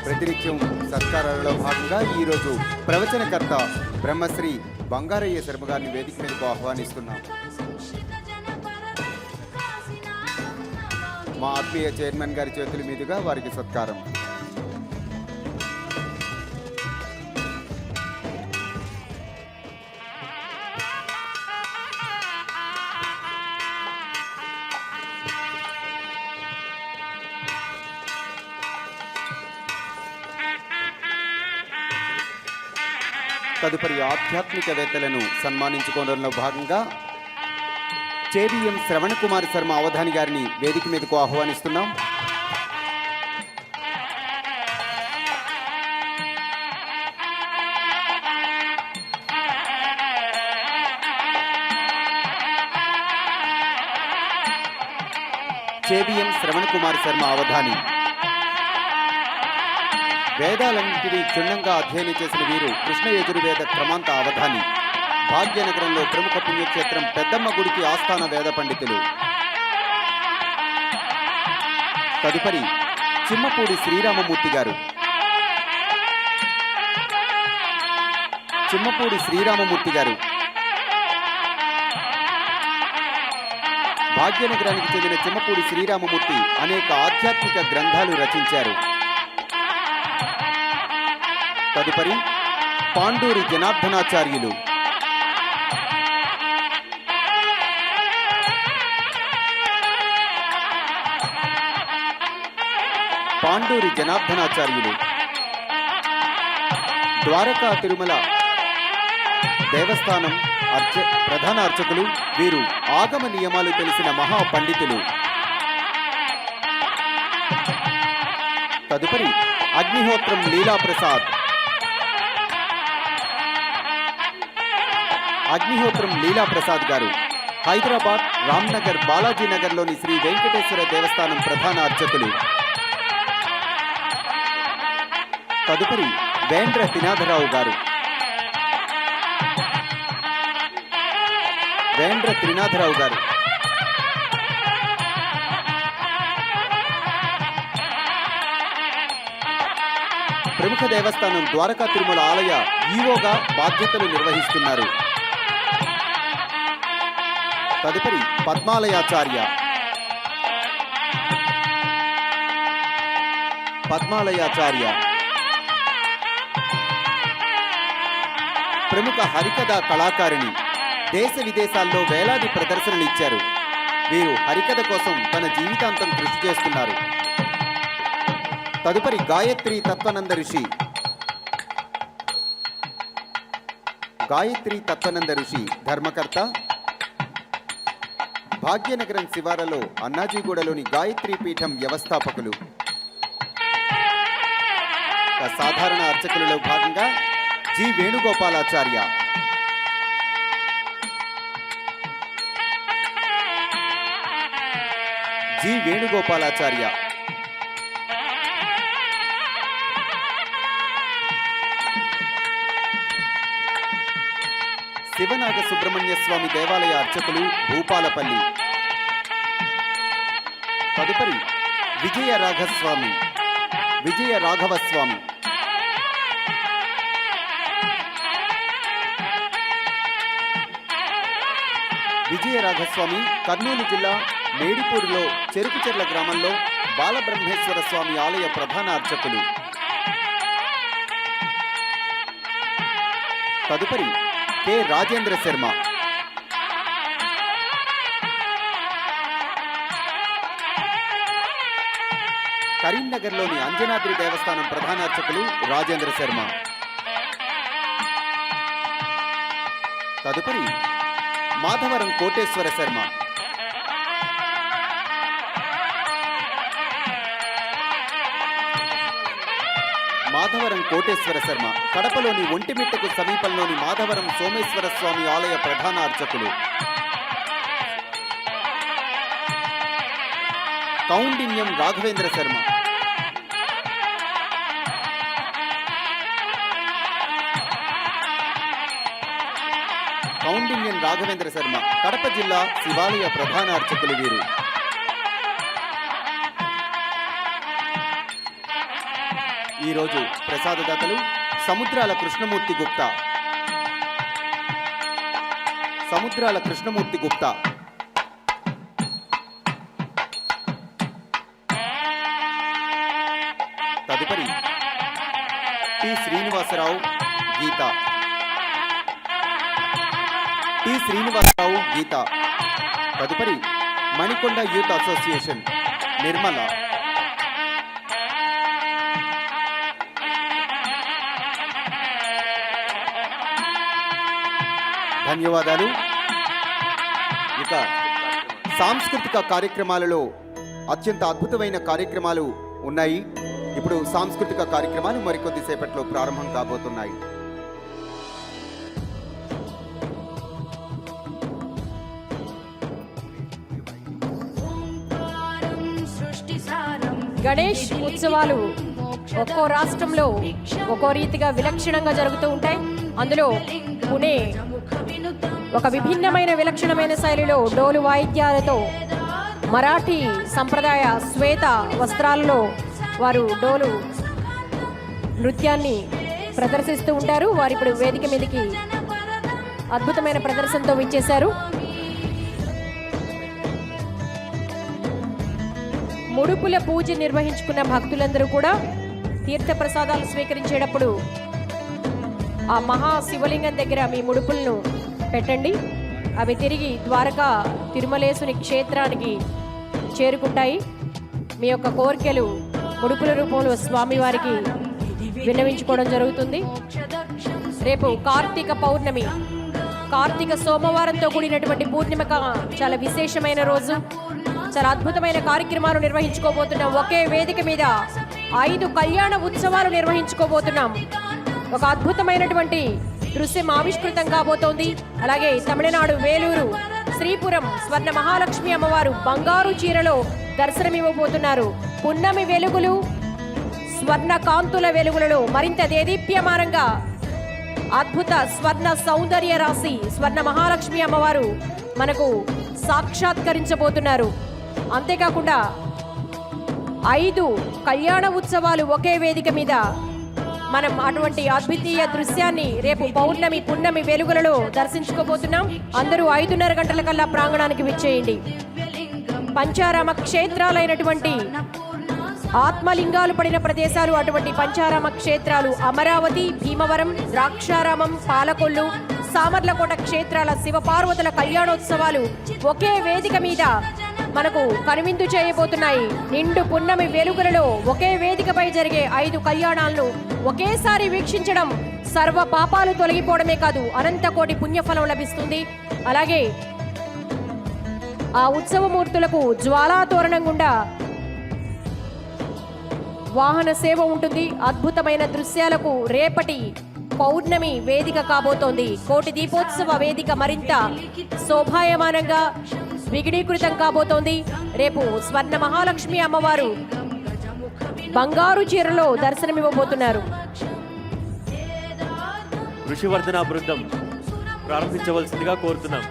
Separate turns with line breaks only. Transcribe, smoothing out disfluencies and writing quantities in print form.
ప్రతినిత్యం సత్కారాలలో భాగంగా ఈరోజు ప్రవచనకర్త బ్రహ్మశ్రీ బంగారయ్య శర్మ గారిని వేదిక మీదకు ఆహ్వానిస్తున్నాం. మా ఆత్మీయ చైర్మన్ గారి చేతుల మీదుగా వారికి సత్కారం. తదుపరి ఆధ్యాత్మికవేత్తలను సన్మానించుకోవడంలో భాగంగా చేబిఎం శ్రవణ్ కుమార్ శర్మ అవధాని గారిని వేదిక మీదకు ఆహ్వానిస్తున్నాం. చేబిఎం శ్రవణ్ కుమార్ శర్మ అవధాని వేదాలన్నింటినీ క్షుణ్ణంగా అధ్యయనం చేసిన వీరు కృష్ణ యజుర్వేద క్రమాంత అవధాని, భాగ్యనగరంలో ప్రముఖ పుణ్యక్షేత్రం పెద్దమ్మ గుడికి ఆస్థాన వేద పండితులు. తదుపరి చిమ్మపూడి శ్రీరామమూర్తి గారు. చిమ్మపూడి శ్రీరామమూర్తి గారు భాగ్యనగరానికి చెందిన చిమ్మపూడి శ్రీరామమూర్తి అనేక ఆధ్యాత్మిక గ్రంథాలు రచించారు. తదుపరి పాండూరి జనార్దనాచార్యులు. పాండూరి జనార్దనాచార్యులు ద్వారకా తిరుమల దేవస్థానం ప్రధాన అర్చకులు. వీరు ఆగమ నియమాలు తెలిసిన మహా పండితులు. తదుపరి అగ్నిహోత్రం లీలాప్రసాద్. అగ్నిహోత్రం లీలాప్రసాద్ గారు హైదరాబాద్ రామ్నగర్ బాలాజీనగర్లోని శ్రీ వెంకటేశ్వర దేవస్థానం ప్రధాన అర్చకులు. తదుపరి వేంద్ర త్రినాథరావు గారు. వేంద్ర త్రినాథరావు గారు ప్రముఖ దేవస్థానం ద్వారకా తిరుమల ఆలయ ఈవోగా బాధ్యతలు నిర్వహిస్తున్నారు. తదుపరి పద్మాలయాచార్య. పద్మాలయాచార్య ప్రముఖ హరికథ కళాకారిణి, దేశ విదేశాల్లో వేలాది ప్రదర్శనలు ఇచ్చారు. వీరు హరికథ కోసం తన జీవితాంతం కృషి చేస్తున్నారు. తదుపరి గాయత్రి తత్వనంద ఋషి. గాయత్రి తత్వనంద ఋషి ధర్మకర్త, భాగ్యనగరం శివారలో అన్నాజీగూడలోని గాయత్రి పీఠం వ్యవస్థాపకులు. సాధారణ అర్చకులలో భాగంగా జి వేణుగోపాలాచార్య. జి వేణుగోపాలాచార్య శివనాగ సుబ్రహ్మణ్య స్వామి దేవాలయ అర్చకులు భూపాలపల్లి. తదుపరి విజయ రాఘస్వామి. విజయ రాఘవస్వామి విజయరాఘస్వామి కర్నూలు జిల్లా మేడిపూరులో చెరుకుచెర్ల గ్రామంలో బాలబ్రహ్మేశ్వర స్వామి ఆలయ ప్రధాన అర్చకులు. తదుపరి కె రాజేంద్ర శర్మ. కరీంనగర్లోని అంజనాద్రి దేవస్థానం ప్రధాన అర్చకులు రాజేంద్ర శర్మ. తదుపరి మాధవరం కోటేశ్వర శర్మ. మాధవరం కోటేశ్వర శర్మ కడపలోని ఒంటిమిట్టకు సమీపంలోని మాధవరం సోమేశ్వర స్వామి ఆలయ ప్రధాన అర్చకులు. కౌండిన్యం రాఘవేంద్ర శర్మ. కౌండిన్యం రాఘవేంద్ర శర్మ కడప జిల్లా శివాలయ ప్రధాన అర్చకులు వీరు. ఈరోజు ప్రసాదదాతలు సముద్రాల కృష్ణమూర్తి గుప్తా. సముద్రాల కృష్ణమూర్తి గుప్తా. తదుపరి టి శ్రీనివాసరావు గీత. టి శ్రీనివాసరావు గీత. తదుపరి మణికొండ యూత్ అసోసియేషన్ నిర్మల. ధన్యవాదాలు. ఇక సాంస్కృతిక కార్యక్రమాలలో అత్యంత అద్భుతమైన కార్యక్రమాలు ఉన్నాయి. ఇప్పుడు సాంస్కృతిక కార్యక్రమాలు మరికొద్ది సేపట్లో ప్రారంభం కాబోతున్నాయి.
గణేష్ ఉత్సవాలు ఒక్కో రాష్ట్రంలో ఒక్కో రీతిగా విలక్షణంగా జరుగుతూ ఉంటాయి. అందులో పుణే ఒక విభిన్నమైన విలక్షణమైన శైలిలో డోలు వాయిద్యాలతో మరాఠీ సంప్రదాయ శ్వేత వస్త్రాలలో వారు డోలు నృత్యాన్ని ప్రదర్శిస్తూ ఉంటారు. వారు ఇప్పుడు వేదిక మీదకి అద్భుతమైన ప్రదర్శనతో విచ్చేశారు. ముడుపుల పూజ నిర్వహించుకున్న భక్తులందరూ కూడా తీర్థ ప్రసాదాలు స్వీకరించేటప్పుడు ఆ మహా శివలింగం దగ్గర మీ ముడుపులను పెట్టండి. అవి తిరిగి ద్వారకా తిరుమలేశుని క్షేత్రానికి చేరుకుంటాయి. మీ యొక్క కోరికలు ముడుపుల రూపంలో స్వామివారికి విన్నవించుకోవడం జరుగుతుంది. రేపు కార్తీక పౌర్ణమి, కార్తీక సోమవారంతో కూడినటువంటి పూర్ణిమ చాలా విశేషమైన రోజు. చాలా అద్భుతమైన కార్యక్రమాలు నిర్వహించుకోబోతున్నాం. ఒకే వేదిక మీద 5 కళ్యాణ ఉత్సవాలు నిర్వహించుకోబోతున్నాం. ఒక అద్భుతమైనటువంటి దృశ్యం ఆవిష్కృతం కాబోతోంది. అలాగే తమిళనాడు వేలూరు శ్రీపురం స్వర్ణ మహాలక్ష్మి అమ్మవారు బంగారు చీరలో దర్శనమివ్వబోతున్నారు. పున్నమి వెలుగులు, స్వర్ణ కాంతుల వెలుగులలో మరింత దేదీప్యమానంగా అద్భుత స్వర్ణ సౌందర్య రాశి స్వర్ణ మహాలక్ష్మి అమ్మవారు మనకు సాక్షాత్కరించబోతున్నారు. అంతేకాకుండా 5 కళ్యాణ ఉత్సవాలు ఒకే వేదిక మీద మనం అటువంటి అద్వితీయ దృశ్యాన్ని రేపు పౌర్ణమి పున్నమి వెలుగులలో దర్శించుకోబోతున్నాం. అందరూ 5:30 గంటల కల్లా ప్రాంగణానికి విచ్చేయండి. పంచారామ క్షేత్రాలైనటువంటి ఆత్మలింగాలు పడిన ప్రదేశాలు అటువంటి పంచారామ క్షేత్రాలు అమరావతి, భీమవరం, ద్రాక్షారామం, పాలకొల్లు, సామర్లకోట క్షేత్రాల శివపార్వతుల కళ్యాణోత్సవాలు ఒకే వేదిక మీద మనకు కనువిందు చేయబోతున్నాయి. నిండు పున్నమి వెలుగులలో ఒకే వేదికపై జరిగే 5 కళ్యాణాలను ఒకేసారి వీక్షించడం సర్వ పాపాలు తొలగిపోవడమే కాదు, అనంత కోటి పుణ్యఫలం లభిస్తుంది. అలాగే ఆ ఉత్సవమూర్తులకు జ్వాలాతోరణం గుండా వాహన సేవ ఉంటుంది. అద్భుతమైన దృశ్యాలకు రేపటి పౌర్ణమి వేదిక కాబోతోంది. కోటి దీపోత్సవ వేదిక మరింత శోభాయమానంగా విఘ్నీకృతం కాబోతోంది. రేపు స్వర్ణ మహాలక్ష్మి అమ్మవారు బంగారు చీరలో దర్శనమివ్వబోతున్నారు.
ఋషివర్ధన బృందం ప్రారంభించవలసిందిగా కోరుతున్నాం.